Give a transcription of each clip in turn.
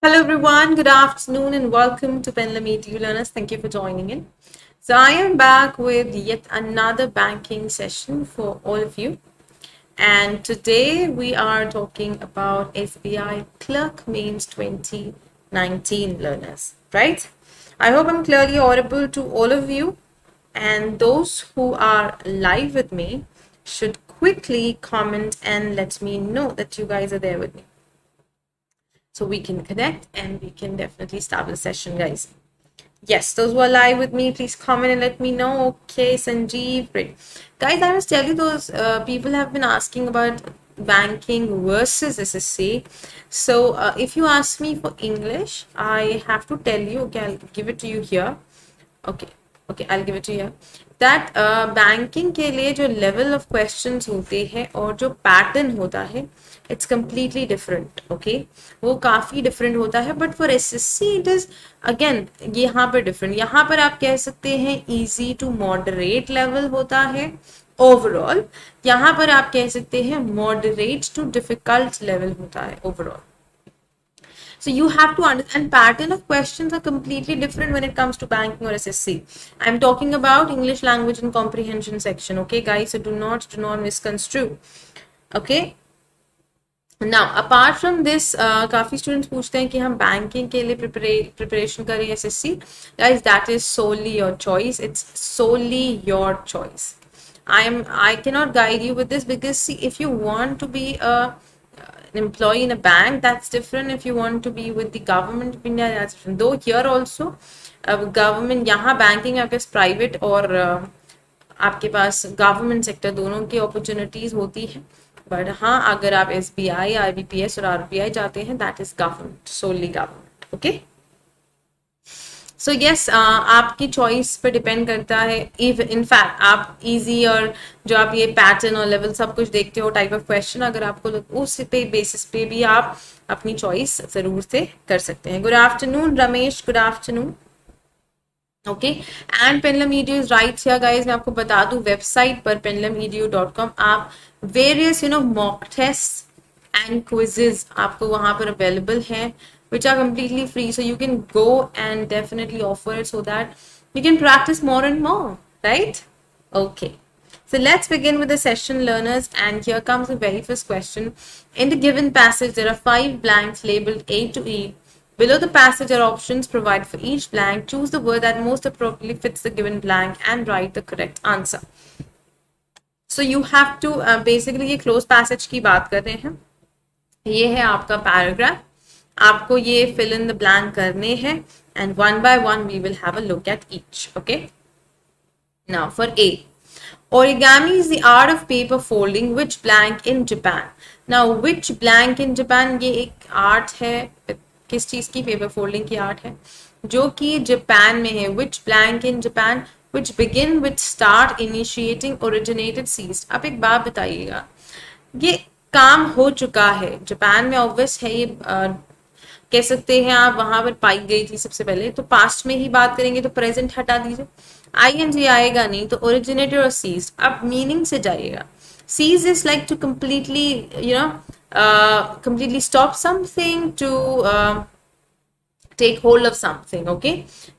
Hello everyone, good afternoon and welcome to PendulumEdu learners. Thank you for joining in. So I am back with yet another banking session for all of you. And today we are talking about SBI CLERK Mains 2019 learners, right? I hope I'm clearly audible to all of you, and those who are live with me should quickly comment and let me know that you guys are there with me, so we can connect and we can definitely start the session, guys. Yes, those who are live with me, please comment and let me know. Okay, Sanjeev, great. Guys, I must tell you, those people have been asking about banking versus SSC. So if you ask me for English, I have to tell you, okay, I'll give it to you here. Okay, I'll give it to you that banking के लिए जो level of questions होते हैं और जो pattern होता है, it's completely different. Okay, वो काफ़ी डिफरेंट होता है. But for SSC it is again यहाँ पर डिफरेंट. यहाँ पर आप कह सकते हैं इजी टू मॉडरेट लेवल होता है ओवरऑल. यहाँ पर आप कह सकते हैं मॉडरेट टू डिफिकल्ट लेवल होता है overall. So you have to understand pattern of questions are completely different when it comes to banking or SSC. I'm talking about English language and comprehension section. Okay, guys, so do not misconstrue. Okay. Now, apart from this, काफी students पूछते हैं कि हम banking के लिए preparation करें SSC. Guys, that is solely your choice. It's solely your choice. I cannot guide you with this, because see, if you want to be an employee in a bank, that's different. If you want to be with the government of India, that's different. Though here also government, यहाँ banking आपके पास private और आपके पास government sector दोनों की opportunities होती है. But हाँ, अगर आप SBI, IBPS और RBI जाते हैं, that is government, solely government. Okay. So yes, आपकी चॉइस पे डिपेंड करता है. इनफैक्ट आप इजी और जो आप ये पैटर्न और लेवल सब कुछ देखते हो, टाइप ऑफ क्वेश्चन, अगर आपको उस पे बेसिस पे भी आप अपनी चॉइस जरूर से कर सकते हैं. Good afternoon Ramesh, good afternoon. Okay, and Pendulumedu is right here guys. मैं आपको बता दूं, वेबसाइट पर pendulumedu.com आप various mock test and quizzes आपको वहां पर अवेलेबल हैं, which are completely free, so you can go and definitely offer it so that you can practice more and more, right? Okay, so let's begin with the session, learners, and here comes the very first question. In the given passage there are 5 blanks labeled A to E. Below the passage are options provided for each blank. Choose the word that most appropriately fits the given blank and write the correct answer. So you have to basically ये close passage की बात कर रहे हैं. ये है आपका paragraph, आपको ये fill in the blank करने हैं, and one by one we will have a look at each. Okay. Now for A, origami is the art of paper folding. Which blank in Japan? Now which blank in Japan, ये एक art है. किस चीज की? Paper folding की art है जो कि जापान में है. which blank in Japan, which begin with start, initiating, originated, ceased. आप एक बात बताइएगा, ये काम हो चुका है जापान में, ऑब्वियस है. ये कह सकते हैं आप वहां पर पाई गई थी सबसे पहले. तो पास्ट में ही बात करेंगे तो प्रेजेंट हटा दीजिए, आईएनजी आएगा नहीं, तो ओरिजिनेटेड और सीज. अब मीनिंग से जाइएगा. Cease is like to completely completely stop something, to take hold of something. Okay,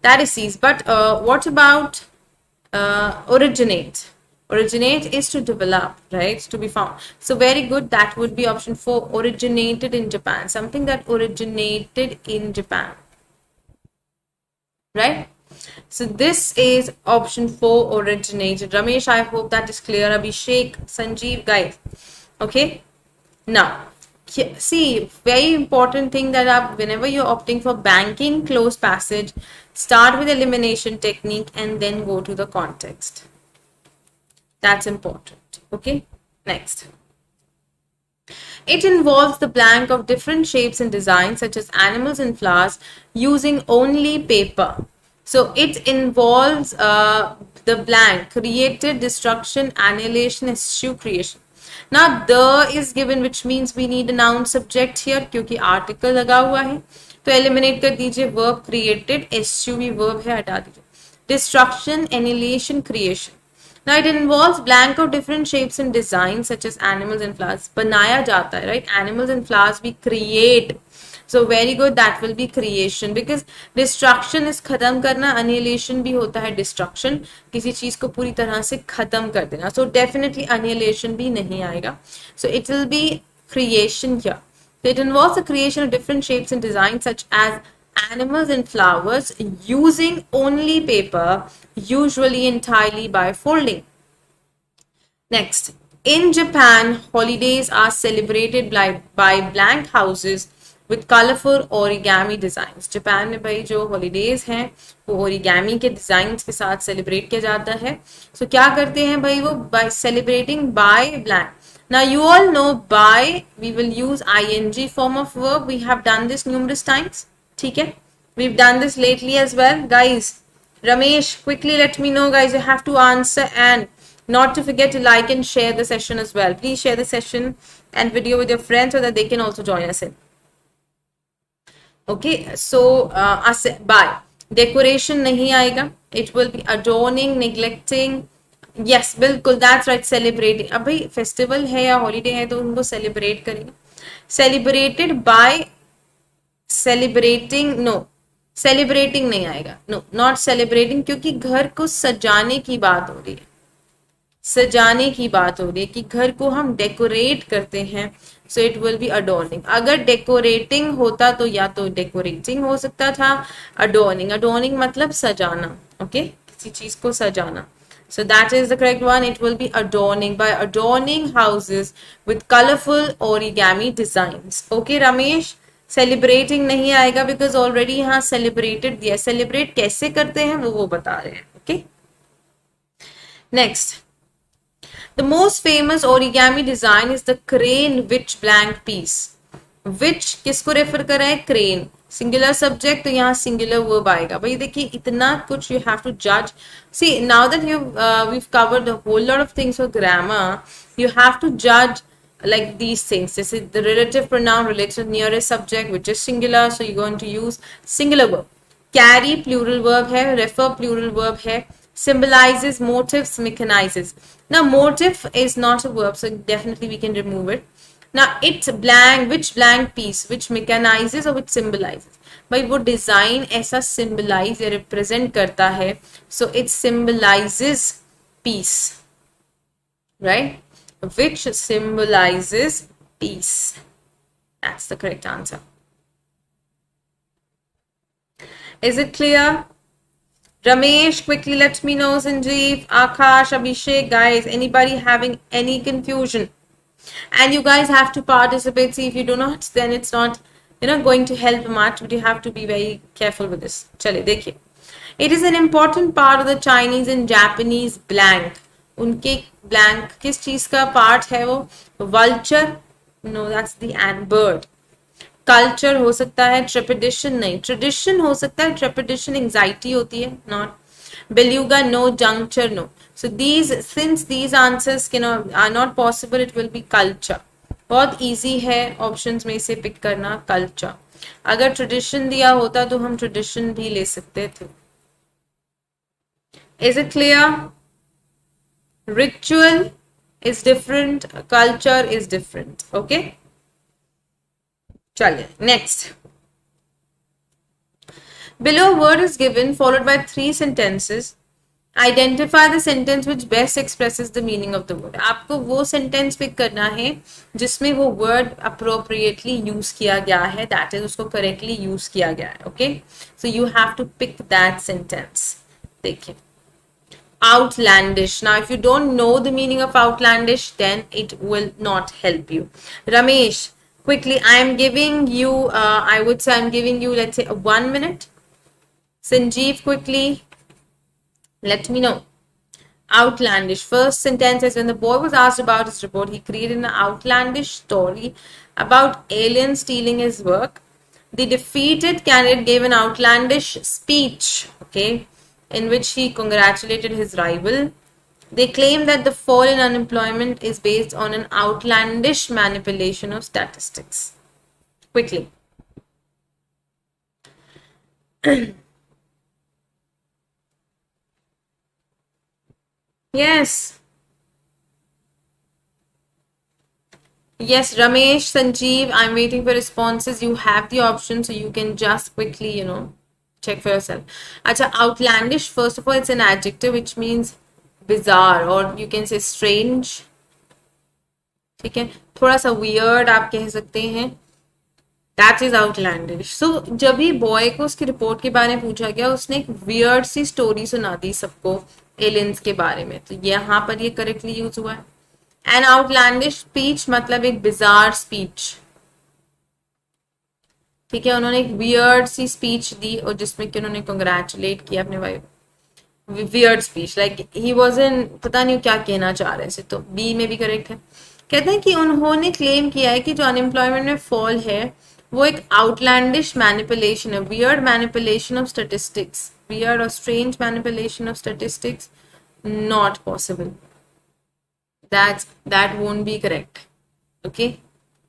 that is seize. But what about originate? Originate is to develop, right? To be found. So very good, that would be option 4, originated in Japan. Something that originated in Japan, right? So this is option 4, originated. Ramesh, I hope that is clear. Abhishek, Sanjeev, guys. Okay. Now, see, very important thing that whenever you're opting for banking close passage, start with elimination technique and then go to the context. That's important. Okay, next. It involves the blank of different shapes and designs such as animals and flowers using only paper. So it involves the blank, created, destruction, annihilation, eschew, creation. Now the is given, which means we need a noun subject here क्योंकि article लगा हुआ है. तो eliminate कर दीजिए verb created, eschew भी verb है, हटा दीजिए. Destruction, annihilation, creation. Now it involves blank of different shapes and designs such as animals and flowers. बनाया जाता है, right? Animals and flowers we create. So very good, that will be creation, because destruction is खत्म करना, annihilation भी होता है destruction, किसी चीज को पूरी तरह से खत्म कर देना. So definitely annihilation भी नहीं आएगा. So it will be creation here. So it involves the creation of different shapes and designs such as animals and flowers using only paper, usually entirely by folding. Next, in Japan, holidays are celebrated by blank houses with colorful origami designs. Japan में भाई जो holidays हैं वो origami के designs के साथ celebrate किया जाता है. So क्या करते हैं भाई वो by celebrating by blank. Now you all know by we will use ing form of verb. We have done this numerous times. ठीक है? We've done this lately as well, guys. Ramesh, quickly let me know, guys. You have to answer, and not to forget to like and share the session as well. Please share the session and video with your friends so that they can also join us in. Okay, so by decoration nahi aayega. It will be adorning, neglecting. Yes, बिल्कुल, that's right, celebrating. अब भाई festival है या holiday है तो उनको celebrate करेंगे. Celebrated by celebrating, no, celebrating नहीं आएगा. No, not celebrating, क्योंकि घर को सजाने की बात हो रही है. सजाने की बात हो रही है कि घर को हम डेकोरेट करते हैं. So it will be adorning. अगर डेकोरेटिंग होता तो या तो डेकोरेटिंग हो सकता था. अडोर्निंग, अडोर्निंग मतलब सजाना. ओके, किसी चीज को सजाना. So that is the correct one. It will be adorning, by adorning houses with colorful origami designs. Okay, Ramesh, celebrating नहीं आएगा because already यहाँ celebrated दिया. Celebrate कैसे करते हैं वो बता रहे हैं. Okay. Next. The most famous origami design is the crane witch blank piece. Witch किसको रेफर कर रहा है? Crane. Singular subject तो यहाँ singular verb आएगा. भाई देखिए इतना कुछ you have to judge. See, now that we've covered a whole lot of things for grammar, you have to judge like these things. This is the relative pronoun relates to the nearest subject, which is singular, so you're going to use singular verb. Carry plural verb है, refer plural verb है, symbolizes, motives, mechanizes. Now motive is not a verb, so definitely we can remove it. Now it's blank, which blank piece, which mechanizes or which symbolizes. भाई वो design ऐसा symbolize या represent करता है, so it symbolizes peace, right? Which symbolizes peace. That's the correct answer. Is it clear? Ramesh, quickly let me know. Sanjeev, Akash, Abhishek, guys, anybody having any confusion? And you guys have to participate. See, if you do not, then it's not, going to help much, but you have to be very careful with this. Chale, dekhiye. It is an important part of the Chinese and Japanese blank. उनके blank किस चीज का part है वो? Vulture? No, that's the ant bird. Culture हो सकता है, trepidation नहीं. Tradition हो सकता है, trepidation anxiety होती है, not. Beluga, no. Juncture, no. So since these answers are not possible, it will be culture. बहुत easy है options में से pick करना, culture. अगर tradition दिया होता तो हम tradition भी ले सकते थे. Is it clear? Ritual is different, culture is different. Okay? Chaliye, next. Below a word is given followed by 3 sentences. Identify the sentence which best expresses the meaning of the word. आपको वो sentence pick करना है जिसमें वो word appropriately use किया गया है, that is उसको correctly use किया गया है. Okay? So you have to pick that sentence. देखिए. Outlandish. Now, if you don't know the meaning of outlandish, then it will not help you. Ramesh, quickly, I am giving you, I would say I'm giving you, let's say, 1 minute. Sanjeev, quickly, let me know. Outlandish. First sentence is, when the boy was asked about his report, he created an outlandish story about aliens stealing his work. The defeated candidate gave an outlandish speech, okay, in which he congratulated his rival. They claim that the fall in unemployment is based on an outlandish manipulation of statistics. Quickly. Yes. Yes, Ramesh, Sanjeev, I'm waiting for responses. You have the option, so you can just quickly, check for yourself. Acha, outlandish, first of all, it's an adjective which means bizarre, or you can say strange. ठीक है, थोड़ा सा weird आप कह सकते हैं. That is outlandish. So जब भी बॉय को उसकी रिपोर्ट के बारे में पूछा गया, उसने एक weird सी स्टोरी सुना दी सबको एलियंस के बारे में, तो यहाँ पर ये करेक्टली यूज हुआ है. एन आउटलैंडिश स्पीच मतलब एक बिजार स्पीच. ठीक है, उन्होंने एक वियर्ड सी स्पीच दी और जिसमें कि उन्होंने कंग्रेचुलेट किया अपने wife. Weird speech like he was in, पता नहीं क्या कहना चाह रहे थे, तो बी में भी करेक्ट है. कहते हैं कि उन्होंने क्लेम किया है कि जो अनएम्प्लॉयमेंट में फॉल है वो एक आउटलैंडिश मैनिपुलेशन है, weird manipulation of statistics, weird और strange manipulation of statistics, not possible. That won't be correct. Okay,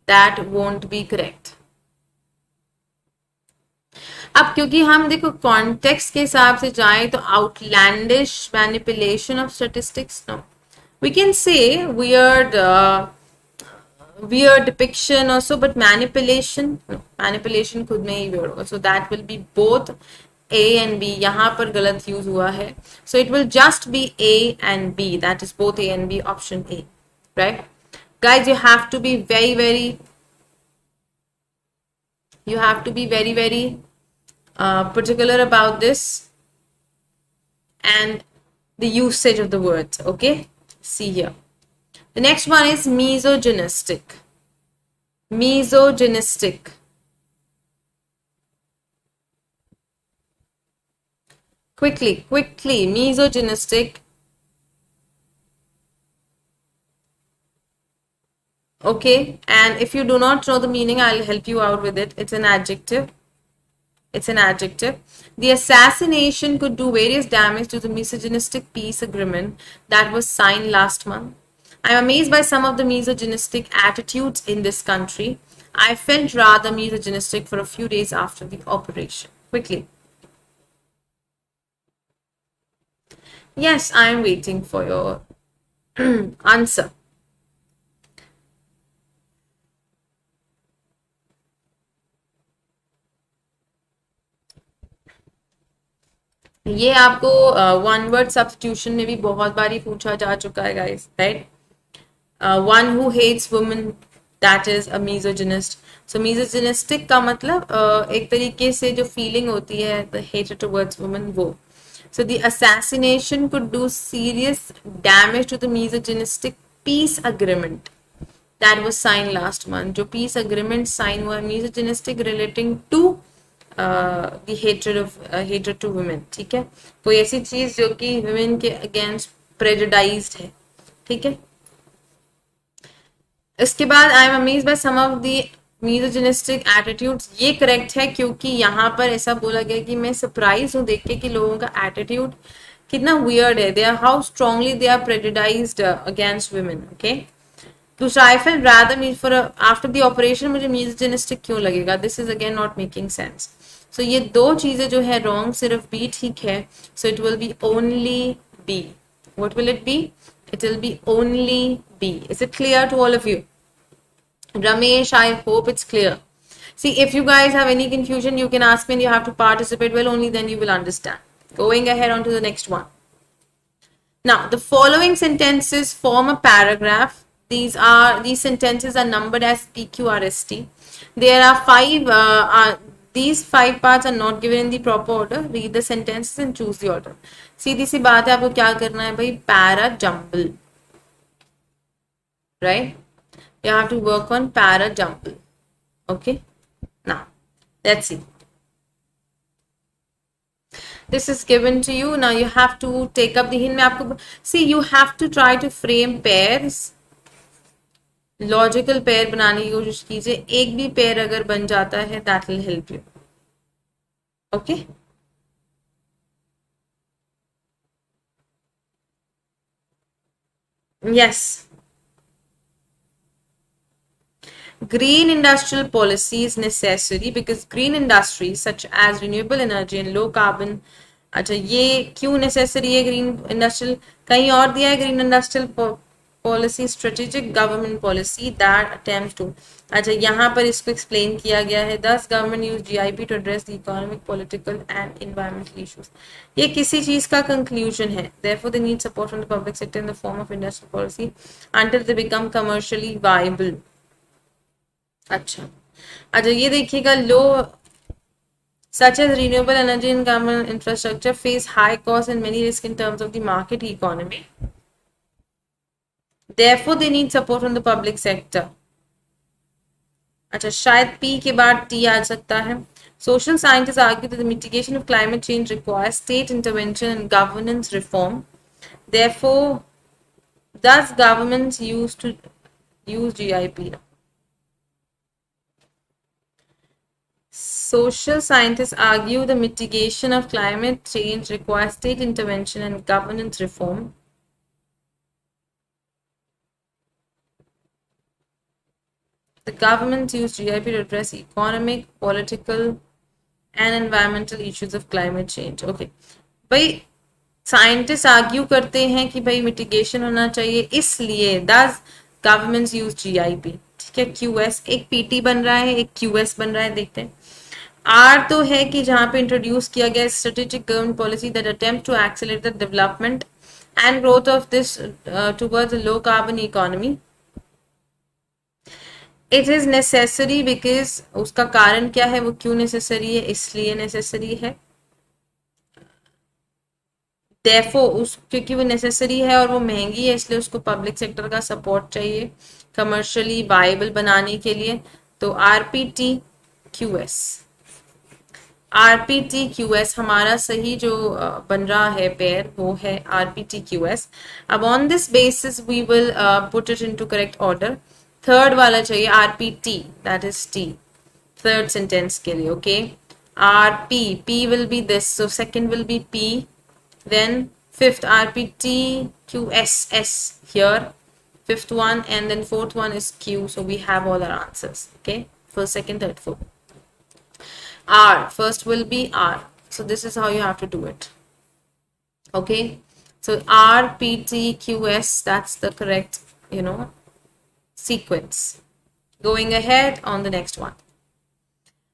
that won't be correct. अब क्योंकि हम देखो कॉन्टेक्स्ट के हिसाब से जाएं तो outlandish manipulation of statistics, no, we can say weird depiction also, but manipulation, no, manipulation खुद में ही weird होगा, so that will be both A and B. यहाँ पर गलत यूज हुआ है, so it will just be A and B, that is both A and B, option A, right? Guys, you have to be very particular about this and the usage of the words. Okay, see here, the next one is misogynistic. Quickly, misogynistic. Okay, and if you do not know the meaning, I'll help you out with it. It's an adjective. The assassination could do various damage to the misogynistic peace agreement that was signed last month. I'm amazed by some of the misogynistic attitudes in this country. I felt rather misogynistic for a few days after the operation. Quickly. Yes, I'm waiting for your answer. ये आपको one word substitution में भी बहुत बारी पूछा जा चुका है guys, right? One who hates women, that is a misogynist. So misogynistic का मतलब एक तरीके से जो फीलिंग होती है द हेट टुवर्ड्स वुमेन, वो. So the assassination could do serious damage to the misogynistic peace agreement that was signed last month. जो peace agreement sign हुआ misogynistic relating to the hatred to women. ठीक है, कोई ऐसी चीज जो कि women के against prejudiced है. ठीक है, इसके बाद I am amazed by some of the misogynistic attitudes. ये करेक्ट है क्योंकि यहाँ पर ऐसा बोला गया कि मैं सरप्राइज हूँ देख के कि लोगों का एटीट्यूड कितना वियर्ड है. They are how strongly they are prejudiced against women. Okay, दूसरा I felt rather for after the operation, मुझे मिसोजिनिस्टिक क्यों लगेगा? This is again not making sense. So ये दो चीजें जो है रॉन्ग, सिर्फ बी ठीक है. So it will be only B. What will it be? It will be only B. Is it clear to all of you? Ramesh, I hope it's clear. See, if you guys have any confusion, you can ask me and you have to participate well, only then you will understand. Going ahead on to the next one. Now, the following sentences form a paragraph. These sentences are numbered as PQRST. There are these 5 parts are not given in the proper order. Read the sentences and choose the order. सीधी सी बात है, आपको क्या करना है भाई? Para jumble. Right? You have to work on para jumble. Okay, now let's see. This is given to you. Now you have to take up the hint. मैं आपको see, you have to try to frame pairs. Logical pair बनाने की कोशिश कीजिए. एक भी pair अगर बन जाता है, that will help you. Okay. Yes. Green industrial policy is necessary because green industries such as renewable energy and low carbon. अच्छा, ये क्यों necessary है green industrial? कहीं और दिया है green industrial policy, strategic government policy that attempts to. अच्छा, यहाँ पर इसको explain किया गया है. Thus, government use GIP to address the economic, political and environmental issues. ये किसी चीज का conclusion है. Therefore, they need support from the public sector in the form of industrial policy until they become commercially viable. अच्छा, ये देखिएगा, लो such as renewable energy and government infrastructure face high costs and many risks in terms of the market economy. Therefore, they need support from the public sector. अच्छा, शायद P के बाद T आ सकता है. Social scientists argue that the mitigation of climate change requires state intervention and governance reform. Therefore, thus governments used to use GIP. Social scientists argue the mitigation of climate change requires state intervention and governance reform. The government used GIP to address economic, political, and environmental issues of climate change. Okay, भाई scientist argue करते हैं कि भाई mitigation होना चाहिए, इसलिए दस governments use GIP. ठीक है, QS एक PT बन रहा है, एक QS बन रहा है. देखते हैं. R तो है कि जहां पे इंट्रोड्यूस किया गया strategic government policy that attempt to accelerate the development and growth of this towards low carbon economy. It is necessary because उसका कारण क्या है, वो क्यों नेसेसरी है, इसलिए नेसेसरी है. Therefore, उस क्योंकि वो नेसेसरी है और वो महंगी है, इसलिए उसको पब्लिक सेक्टर का सपोर्ट चाहिए कमर्शियली वाइबल बनाने के लिए. तो RPTQS RPTQS हमारा सही जो बन रहा है पेयर, वो है RPTQS. अब on this basis we will put it into correct order. Third वाला चाहिए RPT, that is T, third sentence के लिए. Okay, P will be this, so second will be P. Then fifth RPTQSS here, fifth one, and then fourth one is Q. So we have all our answers. Okay, first, second, third, fourth. R first will be R. So this is how you have to do it. Okay, so RPTQS, that's the correct, sequence. Going ahead on the next one.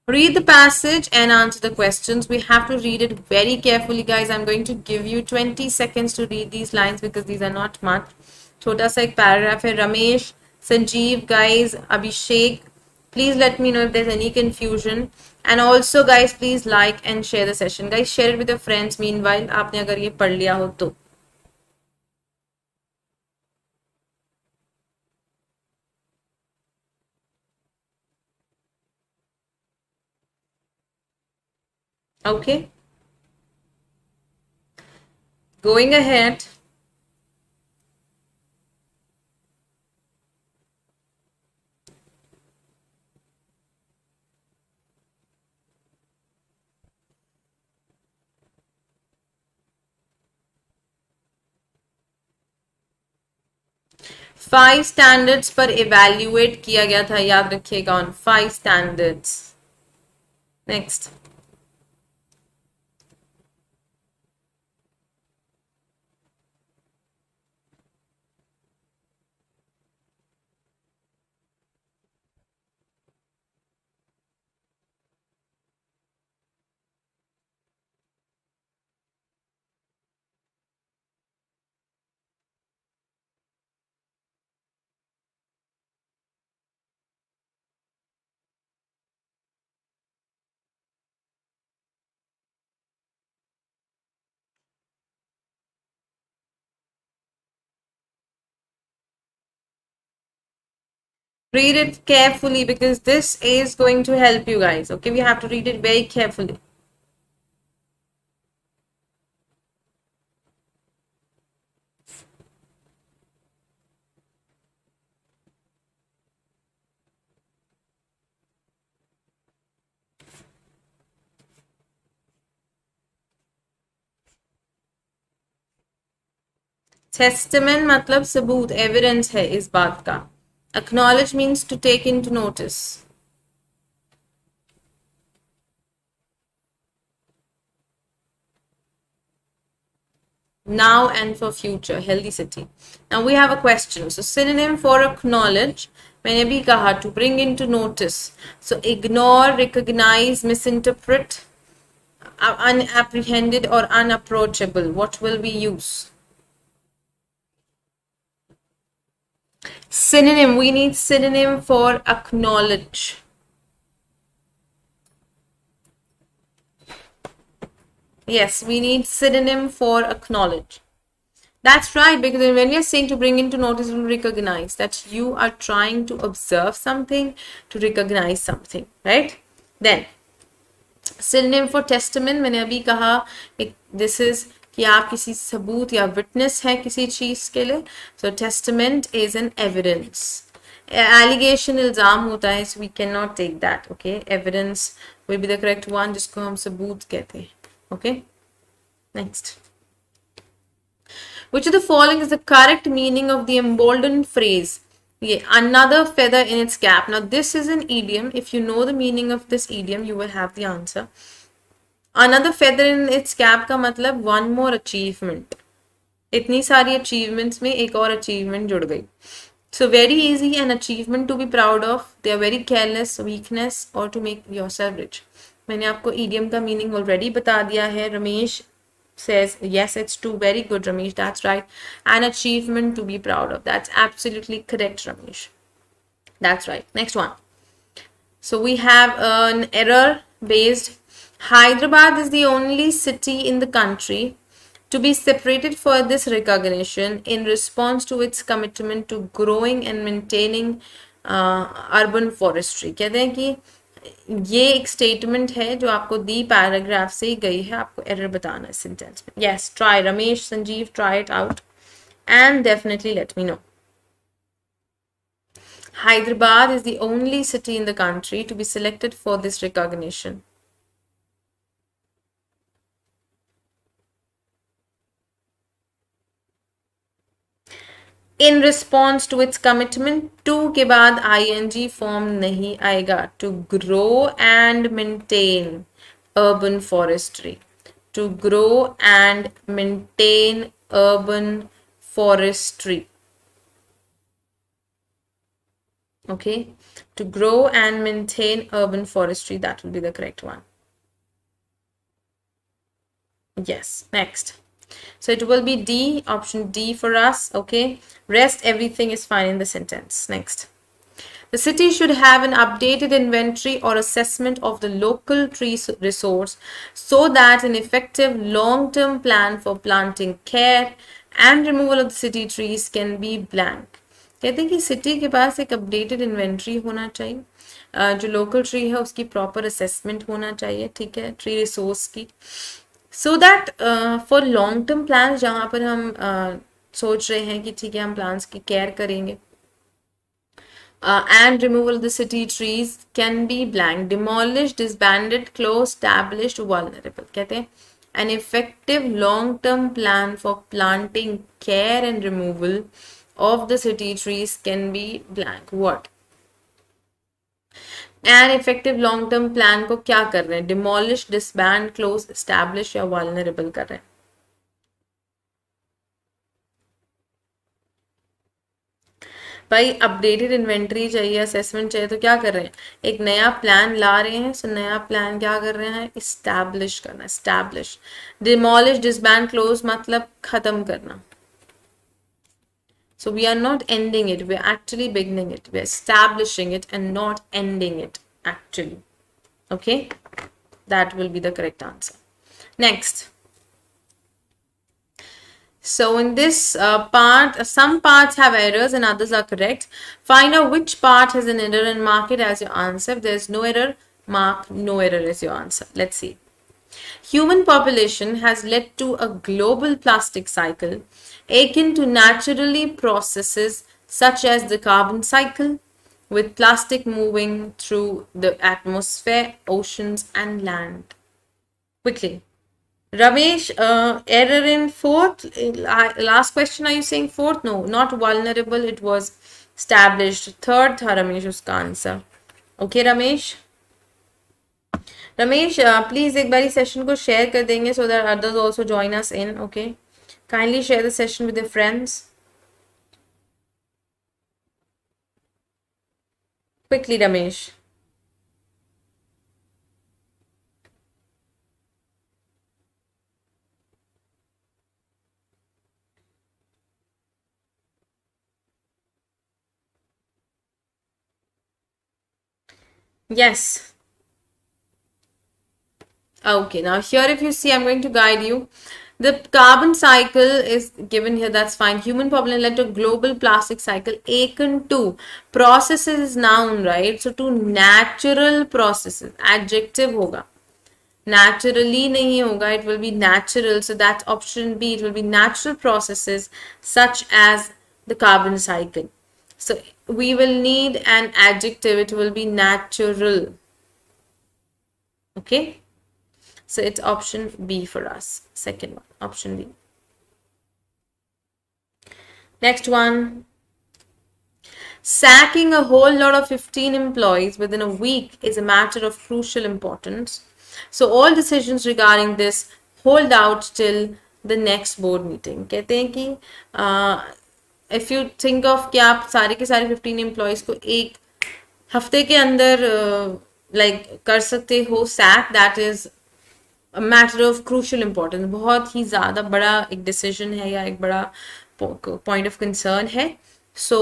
Read the passage and answer the questions. We have to read it very carefully, guys. I'm going to give you 20 seconds to read these lines because these are not much. छोटा सा एक paragraph है. Ramesh, Sanjeev, guys, Abhishek, please let me know if there's any confusion. And also, guys, please like and share the session. Guys, share it with your friends. Meanwhile, आपने अगर ये पढ़ लिया हो तो. Okay. Going ahead. Five standards पर evaluate किया गया था, याद रखिएगा, on 5 standards. Next. Read it carefully because this is going to help you guys. Okay, we have to read it very carefully. Testament मतलब सबूत, एविडेंस है इस बात का. Acknowledge means to take into notice. now and for future, healthy city. Now we have a question. So synonym for acknowledge, मैंने भी कहा to bring into notice. So ignore, recognize, misinterpret, unapprehended or unapproachable. What will we use? Synonym, we need synonym for acknowledge. Yes, we need synonym for acknowledge. That's right, because when we are saying to bring into notice and recognize, that you are trying to observe something, to recognize something, right? Then, synonym for testament, मैंने अभी कहा, this is कि आप किसी सबूत या witness है किसी चीज के लिए. So testament is an evidence. Allegation इल्जाम होता है, so we cannot take that. Okay, evidence will be the correct one, जिसको हम सबूत कहते हैं. Okay, next. Which of the following is the correct meaning of the emboldened phrase? Yeah, another feather in its cap. Now this is an idiom. If you know the meaning of this idiom, you will have the answer. Another feather in its cap का मतलब one more achievement. इतनी सारी achievements में एक और achievement जुड़ गई. So very easy, an achievement to be proud of. They are very careless, weakness, or to make yourself rich. मैंने आपको idiom का meaning already बता दिया है. Ramesh says yes, it's true. Very good, Ramesh, that's right. An achievement to be proud of. That's absolutely correct, Ramesh. That's right. Next one. So we have an error based. Hyderabad is the only city in the country to be separated for this recognition in response to its commitment to growing and maintaining urban forestry. कहते हैं कि ये एक statement है जो आपको दी paragraph से ही गई है, आपको एरर बताना है सेंटेंस में. Yes, try Ramesh, Sanjeev, try it out and definitely let me know. Hyderabad is the only city in the country to be selected for this recognition. In response to its commitment to के बाद ing form नहीं आएगा. To grow and maintain urban forestry. To grow and maintain urban forestry. Okay, to grow and maintain urban forestry, that will be the correct one. Yes, next. So it will be D, option D for us. Okay, rest everything is fine in the sentence. Next. The city should have an updated inventory or assessment of the local tree resource so that an effective long-term plan for planting, care and removal of the city trees can be blank. कहते हैं कि city के पास एक updated inventory होना चाहिए, जो local tree है उसकी प्रॉपर असेसमेंट होना चाहिए, ठीक है, ट्री रिसोर्स की, so that for long term plan जहाँ पर हम सोच रहे हैं कि ठीक है हम प्लान्स की केयर करेंगे, and removal of the city trees can be blank, demolished, disbanded, closed, established, vulnerable. कहते हैं an effective long term plan for planting, care and removal of the city trees can be blank. What? An effective long term plan को क्या कर रहे हैं? Demolish, disband, close, establish या vulnerable कर रहे हैं? भाई अपडेटेड इन्वेंट्री चाहिए, असेसमेंट चाहिए, तो क्या कर रहे हैं? एक नया प्लान ला रहे हैं. सो नया प्लान क्या कर रहे हैं? इस्टेब्लिश करना. इस्टेब्लिश, डिमोलिश, डिसबैंड, क्लोज मतलब खत्म करना. So we are not ending it, we are actually beginning it, we are establishing it and not ending it actually. Okay, that will be the correct answer. Next. So in this part, some parts have errors and others are correct. Find out which part has an error and mark it as your answer. If there is no error, mark no error as your answer. Let's see. Human population has led to a global plastic cycle akin to naturally processes such as the carbon cycle, with plastic moving through the atmosphere, oceans and land. Quickly. Ramesh, error in fourth. Last question, are you saying fourth? No, not vulnerable. It was established. Third tha Ramesh uska answer. Okay, Ramesh? Ramesh, please एक बारी session को share कर देंगे so that others also join us in. Okay. Kindly share the session with your friends. Quickly, Ramesh. Yes. Okay, now here if you see, I'm going to guide you. The carbon cycle is given here, that's fine. Human population led to global plastic cycle. Akin to processes is noun, right? So to natural processes, adjective hoga. Naturally nahi hoga, it will be natural. So that's option B, it will be natural processes such as the carbon cycle. So we will need an adjective, it will be natural. Okay. So it's option B for us. Second one, option B. Next one. Sacking a whole lot of 15 employees within a week is a matter of crucial importance. So all decisions regarding this hold out till the next board meeting. कहते हैं कि if you think of कि आप सारे के सारे 15 employees को एक हफ्ते के अंदर like कर सकते हो sack, that is matter of crucial importance, बहुत ही ज़्यादा बड़ा एक डिसीजन है या एक बड़ा पॉइंट ऑफ कंसर्न है. सो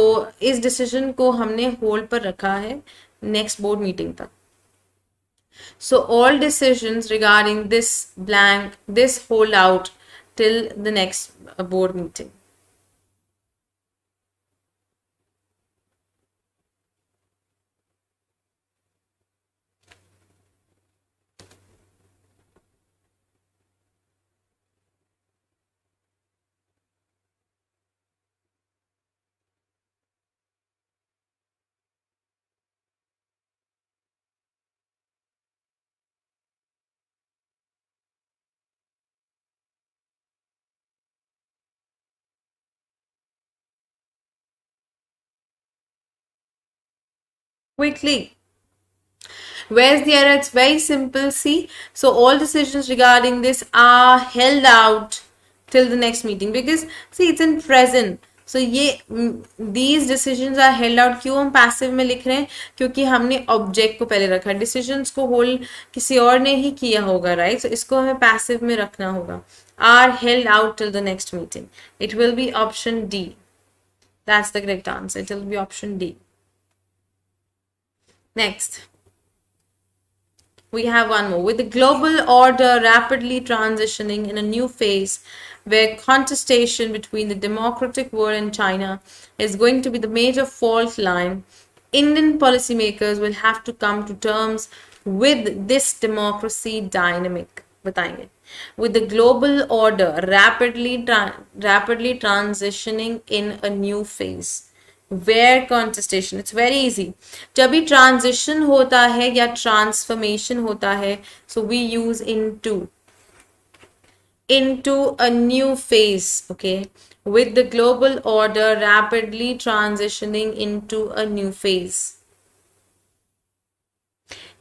इस डिसीजन को हमने होल्ड पर रखा है नेक्स्ट बोर्ड मीटिंग तक. So all decisions regarding this blank, this hold out till the next board meeting. Quickly. Where's the error? It's very simple. See, so all decisions regarding this are held out till the next meeting because see it's in present. So ये these decisions are held out. क्यों हम passive में लिख रहे हैं? क्योंकि हमने object को पहले रखा है. Decisions को hold किसी और ने ही किया होगा, right? So इसको हमें passive में रखना होगा. Are held out till the next meeting. It will be option D. That's the correct answer. It will be option D. Next. We have one more. With the global order rapidly transitioning in a new phase where contestation between the democratic world and China is going to be the major fault line, Indian policymakers will have to come to terms with this democracy dynamic. बताएंगे. With the global order rapidly transitioning in a new phase. Where contestation, it's very easy. जब भी transition होता है या transformation होता है, so we use into a new phase, okay? With the global order rapidly transitioning into a new phase.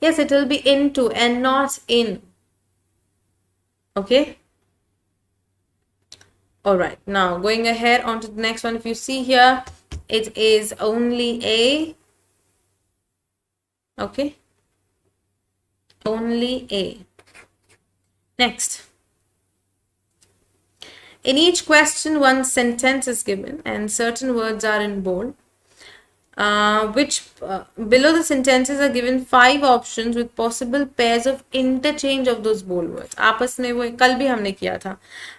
Yes, it will be into and not in. Okay? All right, now going ahead on to the next one. If you see here, it is only A. Okay, only A. Next. In each question, one sentence is given and certain words are in bold. Below the sentences are given 5 options with possible pairs of interchange of those bold words. आपस में वो कल भी हमने किया था.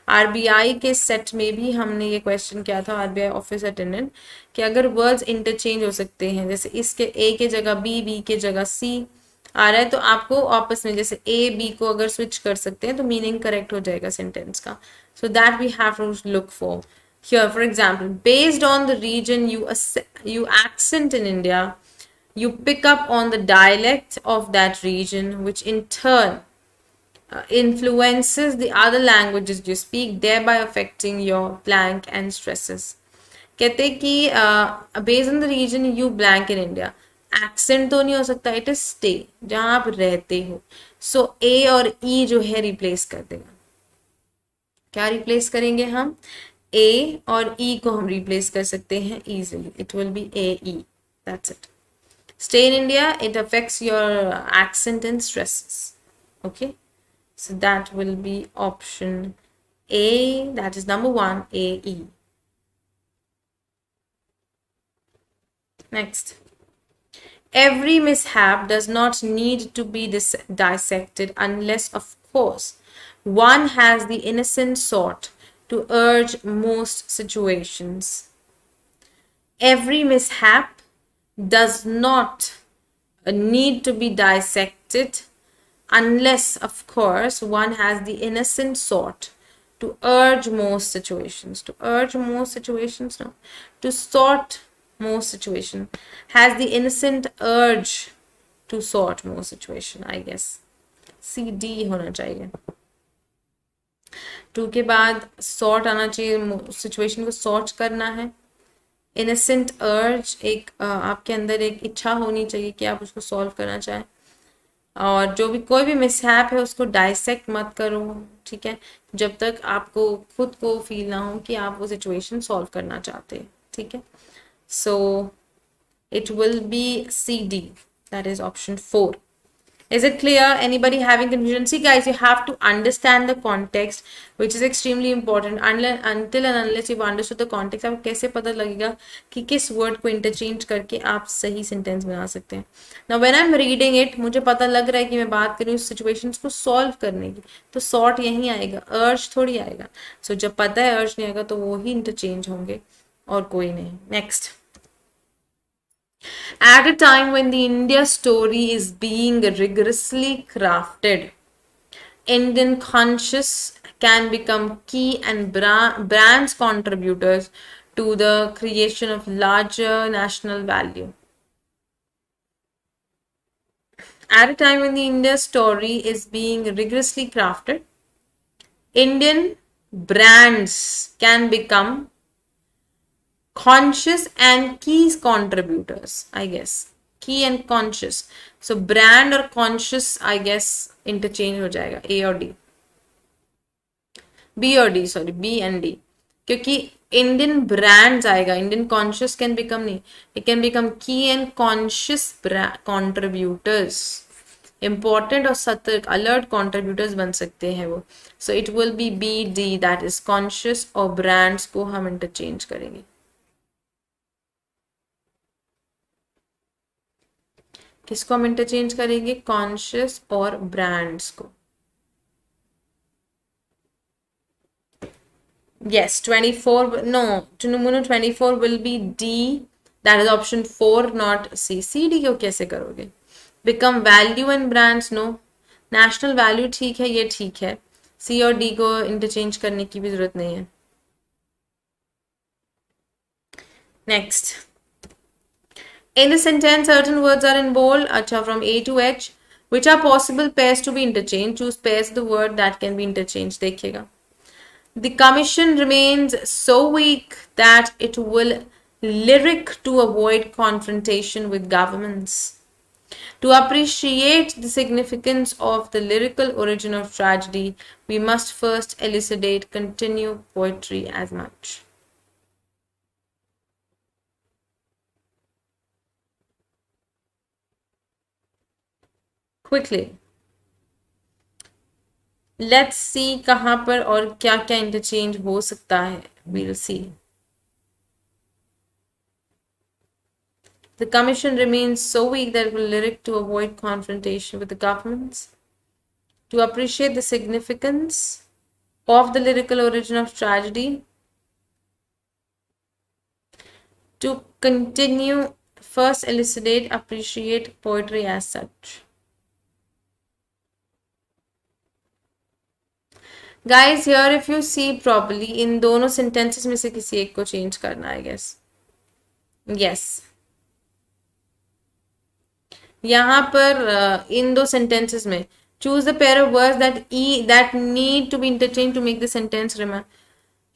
RBI के set में भी हमने ये क्वेश्चन किया था, RBI ऑफिस अटेंडेंट, कि अगर वर्ड्स इंटरचेंज हो सकते हैं, जैसे इसके A के जगह B, B के जगह C आ रहा है, तो आपको आपस में जैसे A, B को अगर स्विच कर सकते हैं तो मीनिंग करेक्ट हो जाएगा सेंटेंस का. So that we have to look for. Here, for example, based on the region you accent in India, you pick up on the dialect of that region, which in turn influences the other languages you speak, thereby affecting your blank and stresses. कहते कि based on the region you blank in India, accent तो नहीं हो सकता, it is stay, जहाँ आप रहते हो. So A और E जो है replace कर देगा. क्या रिप्लेस करेंगे हम? ए और ई को हम रिप्लेस कर सकते हैं easily. It will be AE. That's it. Stay in India, it affects your accent and stresses. Okay, so that will be option A. That is number 1, AE. Next. Every mishap does not need to be dissected unless, of course, one has the innocent sort to urge most situations. Every mishap does not need to be dissected unless, of course, one has the innocent sort to urge most situations. To urge most situations, no. To sort most situation. Has the innocent urge to sort most situation, I guess. C, D होना चाहिए. 2 के बाद sort आना चाहिए, situation को sort करना है. innocent urge, एक आपके अंदर एक इच्छा होनी चाहिए कि आप उसको सॉल्व करना चाहें. और जो भी कोई भी मिसहैप है उसको डाइसेक्ट मत करो, ठीक है, जब तक आपको खुद को फील ना हो कि आप वो सिचुएशन सॉल्व करना चाहते हैं, ठीक है. So it will B CD, that is option 4. Is it clear? Anybody having confusion? See guys, you have to understand the context, which is extremely important. Until and unless you've understood the context, आपको कैसे पता लगेगा कि किस word को interchange करके आप सही sentence बना सकते हैं. Now when I'm reading it, मुझे पता लग रहा है कि मैं बात कर रही हूँ situations को solve करने की, तो sort यहीं आएगा, urge थोड़ी आएगा. So जब पता है urge नहीं आएगा तो वो ही interchange होंगे और कोई नहीं. Next. At a time when the India story is being rigorously crafted, Indian conscious can become key and brands contributors to the creation of larger national value. At a time when the India story is being rigorously crafted, Indian brands can become conscious and key contributors, I guess. Key and conscious. So brand और conscious, I guess, interchange हो जाएगा. A और D. B और D, sorry, B and D. क्योंकि Indian brands आएगा, Indian conscious can become नहीं. It can become key and conscious contributors. Important और सतर्क, alert contributors बन सकते हैं वो. So it will be B, D, that is conscious, और brands को हम interchange करेंगे. किसको हम इंटरचेंज करेंगे? कॉन्शियस और ब्रांड्स को. Yes, 24, no, 24 will be D, that is option 4, not C. CD को कैसे करोगे? Become value and brands, no. National value ठीक है, ये ठीक है. C और D को इंटरचेंज करने की भी जरूरत नहीं है. Next. In the sentence, certain words are in bold, from A to H, which are possible pairs to be interchanged. Choose pairs of the word that can be interchanged. देखिएगा. The commission remains so weak that it will lyric to avoid confrontation with governments. To appreciate the significance of the lyrical origin of tragedy, we must first elucidate continued poetry as much. Quickly, let's see कहाँ पर और क्या क्या interchange हो सकता है. We'll see. The commission remains so weak that it will lyric to avoid confrontation with the governments. To appreciate the significance of the lyrical origin of tragedy. To continue, first elucidate, appreciate poetry as such. Guys, here if you see properly, इन दोनों sentences में से किसी एक को change करना, I guess. Yes. यहाँ पर इन दो sentences में choose the pair of words that need to be interchanged to make the sentence rhyme.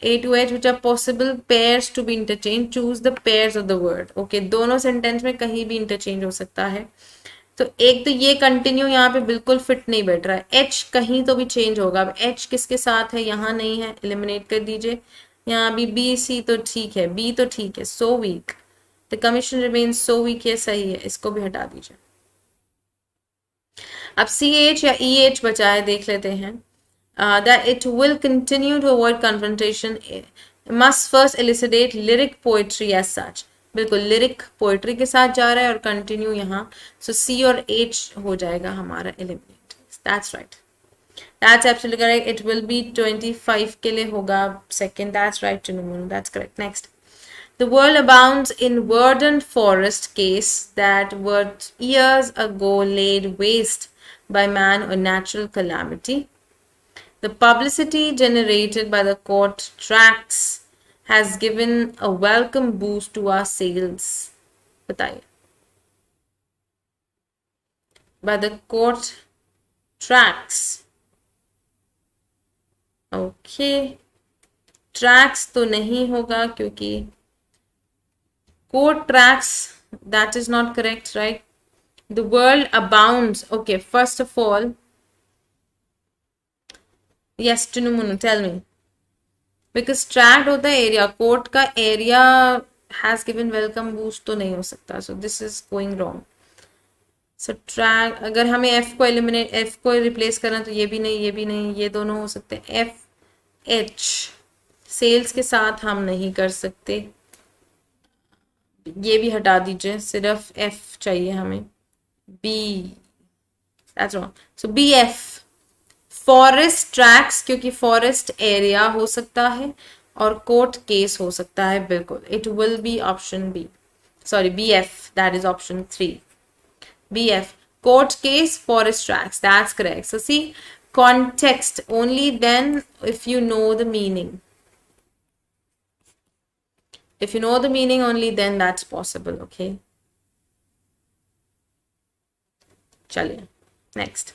A to H, which are possible pairs to be interchanged. Choose the pairs of the word. Okay, दोनों sentence में कहीं भी interchange हो सकता है. तो एक तो ये कंटिन्यू यहाँ पे बिल्कुल फिट नहीं बैठ रहा है, एच कहीं तो भी चेंज होगा। अब एच किसके साथ है, यहाँ नहीं है, एलिमिनेट कर दीजिए। यहाँ भी बी सी तो ठीक है, बी तो ठीक है, so weak, the commission remains so weak, ये सही है, इसको भी हटा दीजिए। अब सी एच या ई एच बचा है, देख लेते हैं। That it will continue to avoid confrontation, must first elucidate lyric poetry as such, बिल्कुल लिरिक पोएट्री के साथ जा रहा है और कंटिन्यू यहाँ, सो सी और एच हो जाएगा हमारा eliminate. That's right, that's absolutely correct, it will be 25 के लिए होगा second, that's right Chunumunu, that's correct. Next, the world abounds in verdant forest case that were years ago laid waste by man or natural calamity. The publicity generated by the court tracts has given a welcome boost to our sales. बताइए, by the court tracts. Okay, tracks तो नहीं होगा क्योंकि court tracks, that is not correct, right? The world abounds. Okay, first of all, yes, Chinumunu, tell me. Because tract होता है area, court का area has given welcome boost तो नहीं हो सकता, so this is going wrong. So tract, अगर हमें F को eliminate, F को replace करना तो ये भी नहीं, ये भी नहीं, ये दोनों हो सकते हैं। F, H, sales के साथ हम नहीं कर सकते, ये भी हटा दीजिए, सिर्फ F चाहिए हमें। B, that's wrong. So BF, forest tracks, क्योंकि फॉरेस्ट एरिया हो सकता है और कोर्ट केस हो सकता है, बिल्कुल it will be option B, sorry BF, that is option 3, BF, court case forest tracks, that's correct. So see, context only then if you know the meaning. If you know the meaning only then that's possible, okay? चलिए next,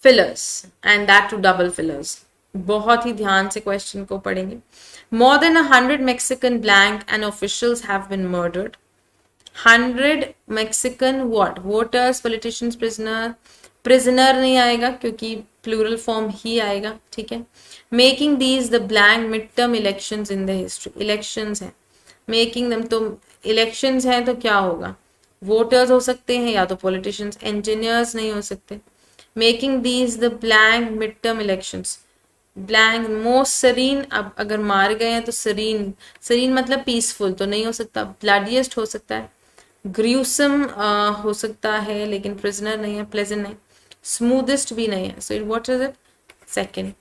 fillers and that to double fillers, बहुत ही ध्यान से question को पढ़ेंगे। More than 100 Mexican blank and officials have been murdered. 100 Mexican what? Voters, politicians, prisoner नहीं आएगा क्योंकि plural form ही आएगा, ठीक है। Making these the blank mid term elections in the history, elections हैं, मेकिंग दम, तो इलेक्शंस हैं तो क्या होगा, वोटर्स हो सकते हैं या तो पॉलिटिशियंस, इंजीनियर्स नहीं हो सकते। Making these the blank mid term elections, blank most सरीन, अब अगर मार गए हैं तो सरीन, सरीन मतलब पीसफुल तो नहीं हो सकता, ब्लडिएस्ट हो सकता है, ग्रूसम हो सकता है लेकिन प्रिजनर नहीं है, प्लेजेंट नहीं, स्मूदेस्ट भी नहीं है, so what is it, second,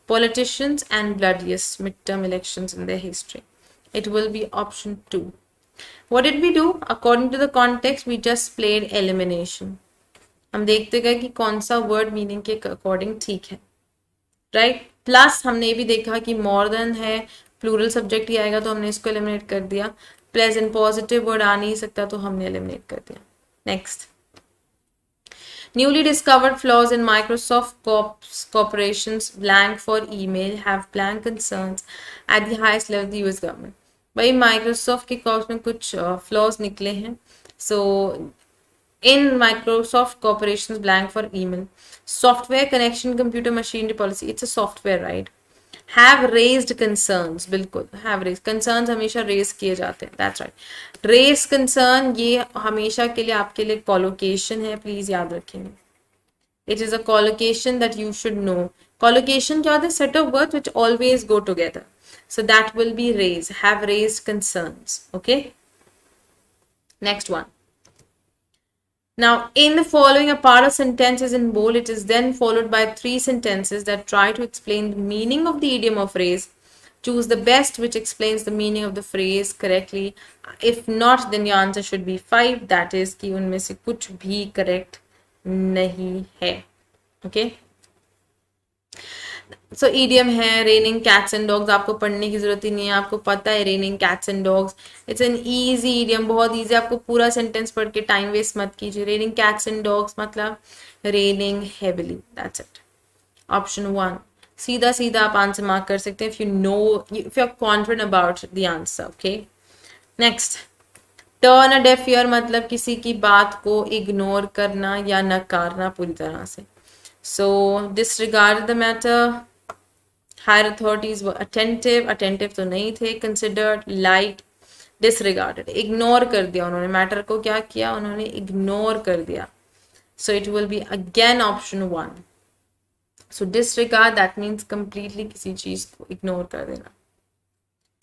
politicians and bloodiest midterm elections in their history. It will be option 2. What did we do? According to the context, we just played elimination. हम देखते गए कि कौन सा वर्ड मीनिंग के according ठीक है, right. Plus हमने ये भी देखा कि मोर देन है, प्लूरल सब्जेक्ट ही आएगा तो हमने इसको एलिमिनेट कर दिया, प्लेजेंट पॉजिटिव वर्ड आ नहीं सकता तो हमने एलिमिनेट कर दिया। Next, newly discovered flaws in Microsoft Corporation's blank for email have blank concerns at the highest level of the US government. भाई Microsoft के कॉर्प्स में कुछ flaws निकले हैं, so in Microsoft Corporation's blank for email, software connection computer machinery policy, it's a software, right? Have raised concerns, बिल्कुल have raised concerns, हमेशा raise किए जाते हैं, that's right. Raise concern ये हमेशा के लिए आपके लिए collocation है, प्लीज याद रखेंगे। It is a collocation that you should know. Collocation क्या होता है, set of words which always go together, so that will be raise, have raised concerns, okay? Next one. Now, in the following, a part of sentence is in bold. It is then followed by 3 sentences that try to explain the meaning of the idiom or phrase. Choose the best which explains the meaning of the phrase correctly. If not, then your answer should be 5. That is कि उनमें से कुछ भी correct नहीं है. Okay? सो idiom है raining cats and dogs, आपको पढ़ने की जरूरत ही नहीं है, आपको पता है raining cats and dogs, it's an easy idiom, बहुत ईजी, आपको पूरा सेंटेंस पढ़ के टाइम वेस्ट मत कीजिए। रेनिंग कैट्स एंड डॉग्स मतलब raining heavily, that's it, option 1, सीधा सीधा आप आंसर मार्क कर सकते हैं if you know, if you are confident about the answer, okay. Next, turn a deaf ear मतलब किसी की बात को इग्नोर करना या नकारना पूरी तरह से. So disregard the matter. Higher authorities were attentive, attentive तो नहीं थे. कंसिडर्ड, लाइट, डिसरिगार्डेड, इग्नोर कर दिया उन्होंने. मैटर को क्या किया उन्होंने? इग्नोर कर दिया. सो it will be again option 1. So disregard that means completely किसी चीज को इग्नोर कर देना.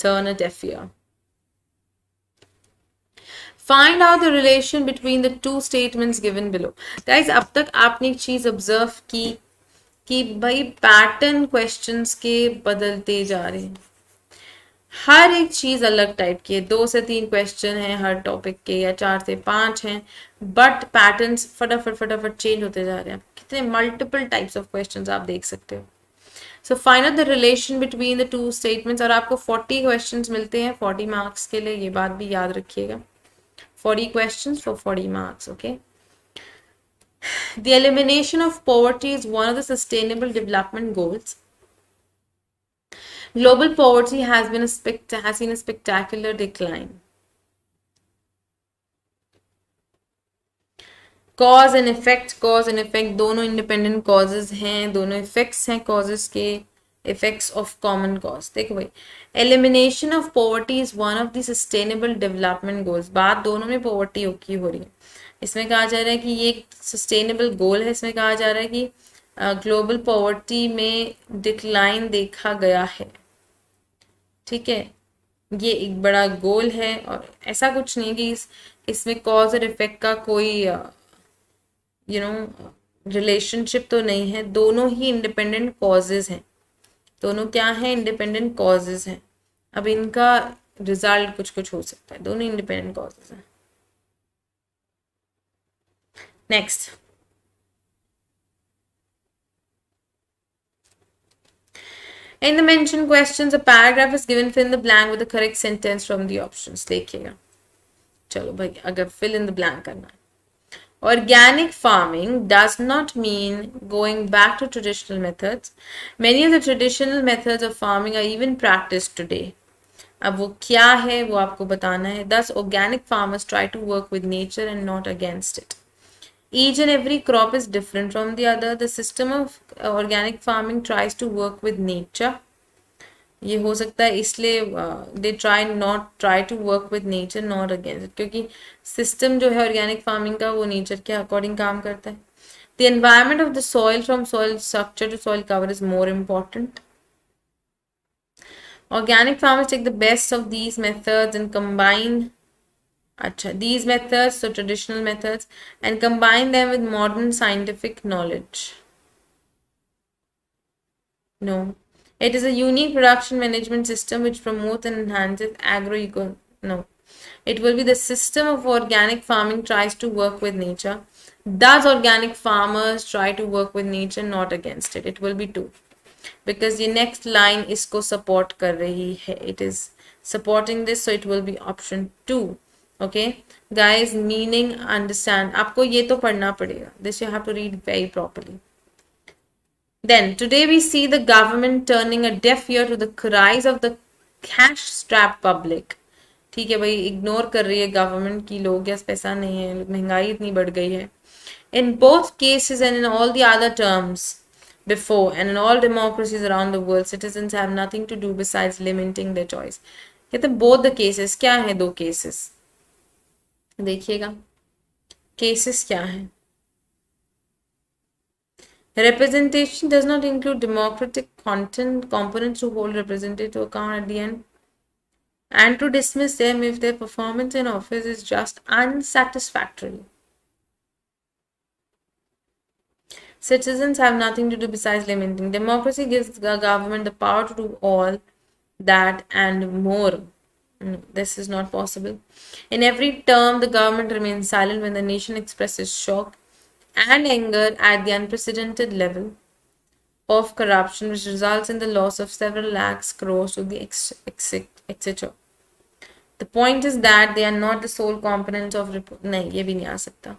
Turn a deaf year. Find out the relation between the two statements given below. Guys, अब तक आपने एक चीज ऑब्जर्व की कि भाई पैटर्न क्वेश्चंस के बदलते जा रहे हैं. हर एक चीज अलग टाइप की है. 2 से 3 क्वेश्चन हैं हर टॉपिक के, या 4 से 5 हैं, बट पैटर्न्स फटाफट फटाफट चेंज होते जा रहे हैं. कितने मल्टीपल टाइप्स ऑफ क्वेश्चंस आप देख सकते हो. So find out the relation between the two statements. और आपको 40 क्वेश्चंस मिलते हैं 40 मार्क्स के लिए, ये बात भी याद रखिएगा. 40 questions for 40 marks, okay? The elimination of poverty is one of the sustainable development goals. Global poverty has seen a spectacular decline. Cause and effect दोनों independent causes हैं, दोनों effects हैं causes के. Effects of common cause. देखो भाई, elimination of poverty is one of the sustainable development goals. बात दोनों में poverty की हो रही है. इसमें कहा जा रहा है कि ये एक sustainable goal है. इसमें कहा जा रहा है कि global poverty में decline देखा गया है. ठीक है, ये एक बड़ा गोल है और ऐसा कुछ नहीं कि इसमें cause और effect का कोई रिलेशनशिप तो नहीं है. दोनों ही इंडिपेंडेंट कॉजेज हैं. दोनों क्या है? इंडिपेंडेंट कॉजेज हैं. अब इनका रिजल्ट कुछ कुछ हो सकता है. दोनों इंडिपेंडेंट कॉजेज हैं. Next, in the mentioned questions a paragraph is given, fill in the blank with the correct sentence from the options. देखिएगा. चलो भाई, अगर fill in the blank करना है. Organic farming does not mean going back to traditional methods. Many of the traditional methods of farming are even practiced today. अब वो क्या है वो आपको बताना है. Thus, organic farmers try to work with nature and not against it. Each and every crop is different from the other. The system of organic farming tries to work with nature. ये हो सकता है इसलिए they try to work with nature not against, क्योंकि system जो है organic farming का वो नेचर के अकॉर्डिंग काम करता है. The environment of the soil from soil structure to soil cover is more important. Organic farmers take the best of these methods and combine these methods, so traditional methods, and combine them with modern scientific knowledge. No. It is a unique production management system which promotes and enhances agroeco. No. It will be the system of organic farming tries to work with nature. Thus, organic farmers try to work with nature, not against it. It will be 2. Because the next line इसको support कर रही है. It is supporting this, so it will be option 2. Okay, guys, meaning understand. आपको ये तो पढ़ना पड़ेगा. This you have to read very properly. Then, today we see the government turning a deaf ear to the cries of the cash-strapped public. ठीक है भाई, ignore कर रही है गवर्नमेंट की लोग के पास पैसा नहीं है, महंगाई इतनी बढ़ गई है. In both cases and in all the other terms before and in all democracies around the world, citizens have nothing to do besides limiting their choice. कहते हैं both the cases. क्या है 2 cases? देखिएगा cases क्या है. Representation does not include democratic components to hold representative to account at the end, and to dismiss them if their performance in office is just unsatisfactory. Citizens have nothing to do besides limiting. Democracy gives the government the power to do all that and more. No, this is not possible. In every term, the government remains silent when the nation expresses shock and anger at the unprecedented level of corruption, which results in the loss of several lakhs crores to the etc. The point is that they are not the sole components of report. नहीं, ये भी नहीं आ सकता.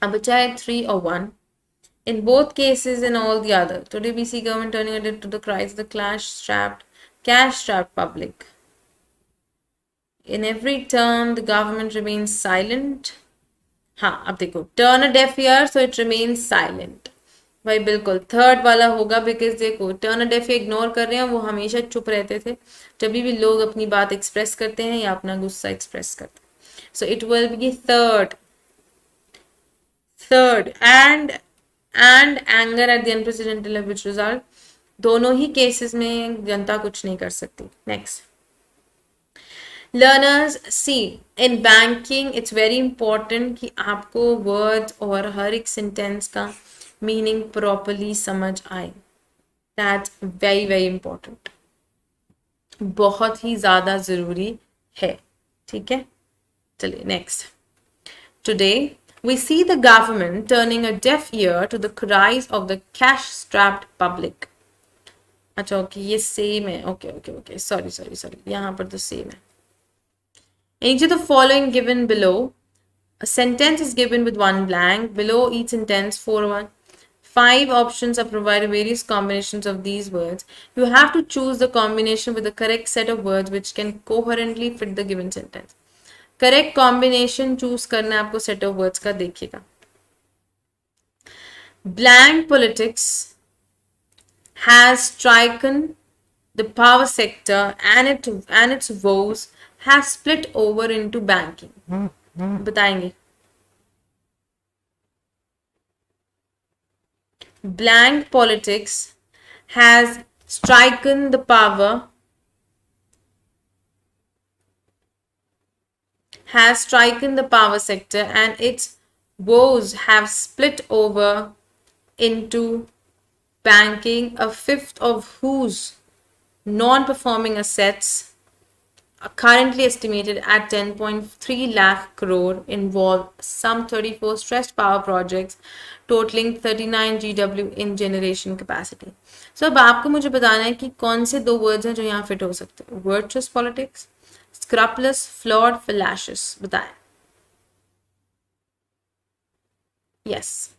अब चाहे 3 or 1. In both cases and all the other, today we see government turning it to the cries of the cash-strapped public. in every term the government remains silent. हाँ अब देखो turn a deaf ear so it remains silent. भाई बिल्कुल third वाला होगा because देखो turn a def ignore कर रहे हैं, वो हमेशा चुप रहते थे जब भी लोग अपनी बात एक्सप्रेस करते हैं या अपना गुस्सा एक्सप्रेस करते हैं. So it will be third and anger at the unprecedented which result. दोनों ही केसेस में जनता कुछ नहीं कर सकती. Next learners see in banking it's very important कि आपको वर्ड्स और हर एक सेंटेंस का मीनिंग प्रॉपरली समझ आए. दैट्स वेरी वेरी इंपॉर्टेंट, बहुत ही ज्यादा जरूरी है. ठीक है चलिए next. Today we see the government turning a deaf ear to the cries of the cash strapped public. अच्छा ओके ये सेम है. ओके ओके ओके सॉरी यहाँ पर तो सेम है. Each of the following given below, a sentence is given with one blank. Below each sentence, 5 options are provided, various combinations of these words. You have to choose the combination with the correct set of words which can coherently fit the given sentence. Correct combination choose करना है आपको set of words का. देखिएगा blank politics has stricken the power sector and it's was have split over into banking. बताएंगे blank politics has stricken the power has stricken the power sector and its woes have split over into banking, a fifth of whose non-performing assets are currently estimated at 10.3 lakh crore involve some 34 stressed power projects totaling 39 GW in generation capacity. So अब आपको मुझे बताना है कि कौन से दो words हैं जो यहाँ fit हो सकते हैं. Virtuous politics, scrupulous, flawed, fallacious. बताएं. Yes.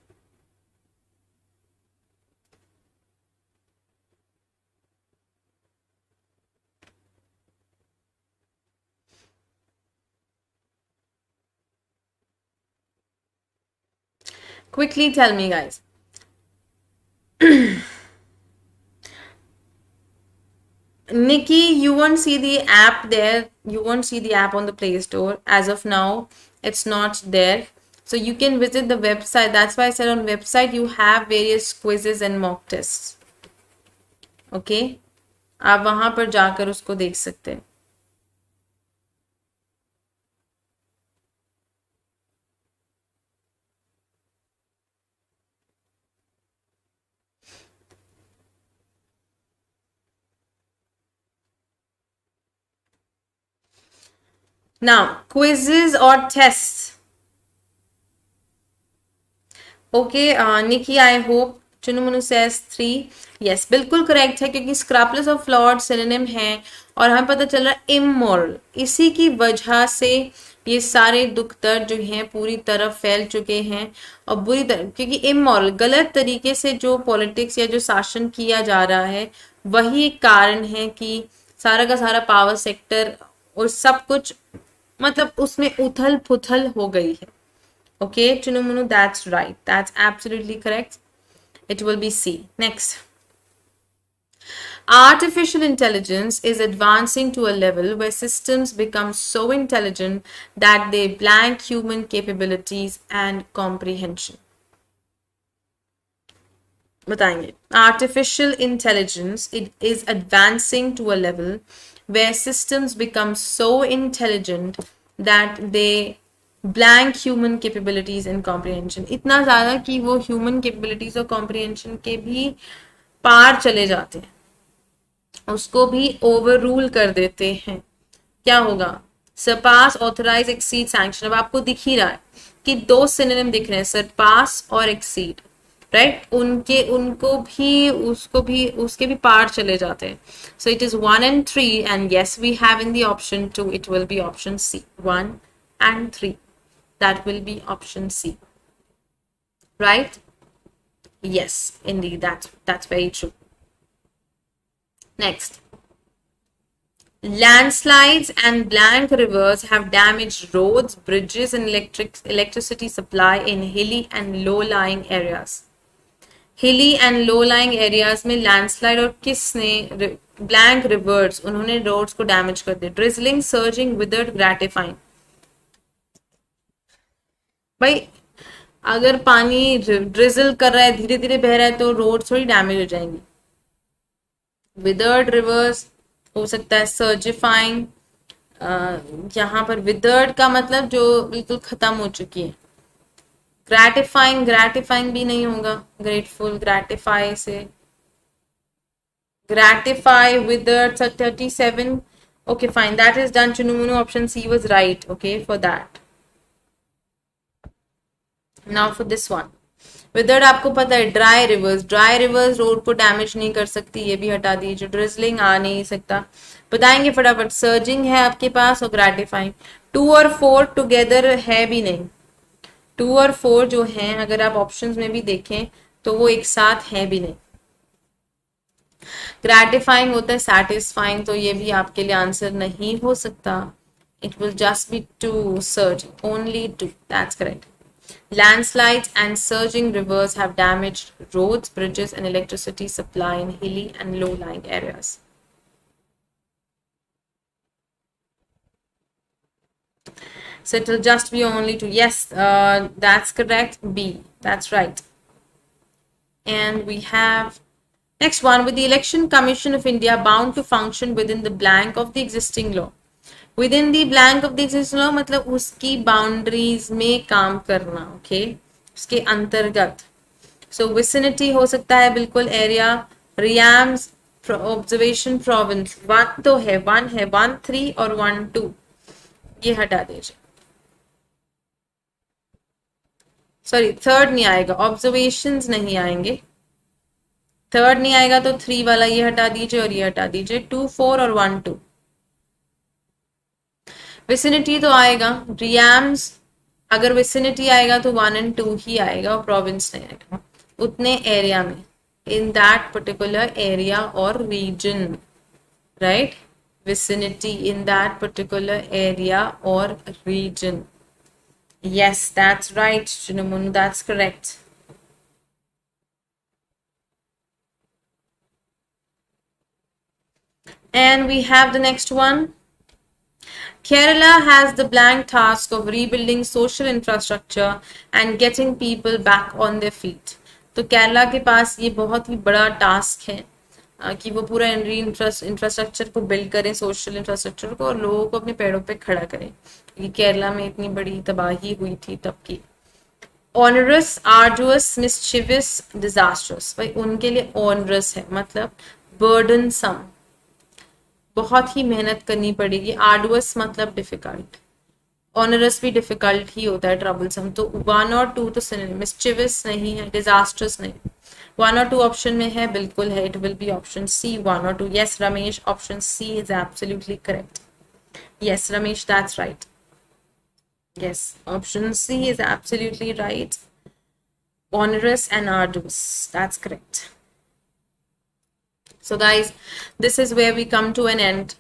Quickly tell me, guys. Nikki, you won't see the app there. You won't see the app on the Play Store. As of now, it's not there. So you can visit the website. That's why I said on website you have various quizzes and mock tests. Okay? आप वहां पर जाकर उसको देख सकते हैं. Now, quizzes or tests. Okay, Nikki, I hope Chunumunu says 3. Yes, बिल्कुल correct है क्योंकि scrupulous और flawed synonym है और हमें पता चल रहा है immoral. इसी की वजह से ये सारे दुख दर्द जो हैं पूरी तरह फैल चुके हैं और बुरी तरह, क्योंकि immoral गलत तरीके से जो पॉलिटिक्स या जो शासन किया जा रहा है वही एक कारण है कि सारा का सारा पावर सेक्टर और सब कुछ मतलब उसमें उथल पुथल हो गई है. Okay, Chunumunu, that's right. That's absolutely correct. It will be C. Next. Artificial intelligence is advancing to a level where systems become so intelligent that they blank human capabilities and comprehension. बताएंगे. Artificial intelligence is advancing to a level where systems become so intelligent that they blank human capabilities and comprehension. इतना ज़्यादा कि वो human capabilities और comprehension के भी पार चले जाते हैं, उसको भी overrule कर देते हैं. क्या होगा? surpass, authorize, exceed, sanction. अब आपको दिख ही रहा है कि दो synonym दिख रहे हैं, surpass और exceed. राइट उनको भी उसके भी पार चले जाते हैं. So it is 1 and 3 and yes we have in the option 2. It will be option C. 1 and 3, that will be option C, right? Yes, indeed, that's very true. Next, Landslides and blank rivers have damaged roads, bridges, and electricity supply in hilly and low-lying areas. हिली and low lying areas में landslide और किसने blank reverse उन्होंने roads को damage कर दिया. Drizzling, surging, withered, gratifying. भाई अगर पानी ड्रिजल कर रहा है, धीरे धीरे बह रहा है, तो रोड थोड़ी डैमेज हो जाएंगी. विदर्ड रिवर्स हो सकता है सर्जिफाइंग. यहाँ पर विदर्ड का मतलब जो बिल्कुल खत्म हो चुकी है. ग्रेटिफाइंग भी नहीं होगा. ग्रेटफुल, ग्रेटिफाई से gratify, withered. 37. Okay, fine, that is done. Chunumunu, option C was right. Okay, for that. Now for this one, withered आपको पता है ड्राई रिवर्स रोड को डैमेज नहीं कर सकती, ये भी हटा दीजिए. ड्रिजलिंग आ नहीं सकता. बताएंगे फटाफट. सर्जिंग है आपके पास और ग्रेटिफाइंग. 2 और 4 टुगेदर है भी नहीं. 2 और 4 जो हैं, अगर आप ऑप्शंस में भी देखें तो वो एक साथ है भी नहीं. ग्रेटिफाइंग होता है सैटिस्फाइंग, तो ये भी आपके लिए आंसर नहीं हो सकता. It will just be 2. Surging, only 2. That's correct. Landslides and surging rivers have damaged roads, bridges, and electricity supply in hilly and low-lying areas. So it will just be only 2. Yes, that's correct. B. That's right. And we have next one. With the Election Commission of India bound to function within the blank of the existing law. Within the blank of the existing law मतलब उसकी boundaries में काम करना. Okay, उसके अंतर्गत. सो vicinity हो सकता है बिल्कुल. Area, reams, observation, province. 1 तो है, 1 है, 1 3 और 1 2 ये हटा दीजिए. सॉरी, थर्ड नहीं आएगा. ऑब्जर्वेशंस नहीं आएंगे. थर्ड नहीं आएगा तो 3 वाला ये हटा दीजिए और ये हटा दीजिए. 2 4 और 1 2. विसिनिटी तो आएगा. रियाम्स अगर विसिनिटी आएगा तो 1 और 2 ही आएगा और प्रोविंस नहीं आएगा. उतने एरिया में, इन दैट पर्टिकुलर एरिया और region, right. Vicinity in that particular area और region. Yes, that's right, Chunumunu, that's correct. And we have the next one. Kerala has the blank task of rebuilding social infrastructure and getting people back on their feet. तो केरला के पास ये बहुत ही बड़ा task है कि वो पूरा इंफ्रास्ट्रक्चर को बिल्ड करें, सोशल इंफ्रास्ट्रक्चर को, और लोगों को अपने पैरों पे खड़ा करें. ये केरला में इतनी बड़ी तबाही हुई थी तब की. Onerous, arduous, mischievous, disasters. भाई उनके लिए ऑनरस है मतलब बर्डनसम, बहुत ही मेहनत करनी पड़ेगी. आर्डुअस मतलब डिफिकल्ट. ऑनरस भी डिफिकल्ट ही होता है, ट्रबलसम. तो 1 और 2 तो सिनोनिम. मिस्चिवियस नहीं है, डिजास्टर्स नहीं. 1 और 2 ऑप्शन में है, बिल्कुल है. It will be option C, 1 और 2. Yes Ramesh, option C is absolutely correct. Yes Ramesh, that's right. Yes, option C is absolutely right. Onerous and arduous. That's correct. So guys, this is where we come to an end.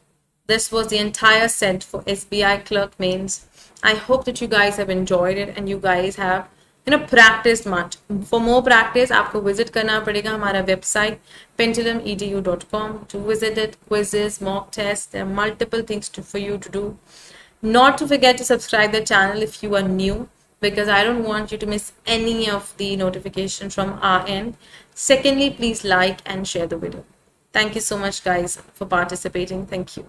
This was the entire set for SBI Clerk Mains. I hope that you guys have enjoyed it and you guys have practiced much. For more practice, आपको visit करना पड़ेगा हमारा website PendulumEdu.com to visit it. Quizzes, mock tests, there are multiple things for you to do. Not to forget to subscribe the channel if you are new, because I don't want you to miss any of the notification from our end. Secondly, please like and share the video. Thank you so much guys for participating. Thank you.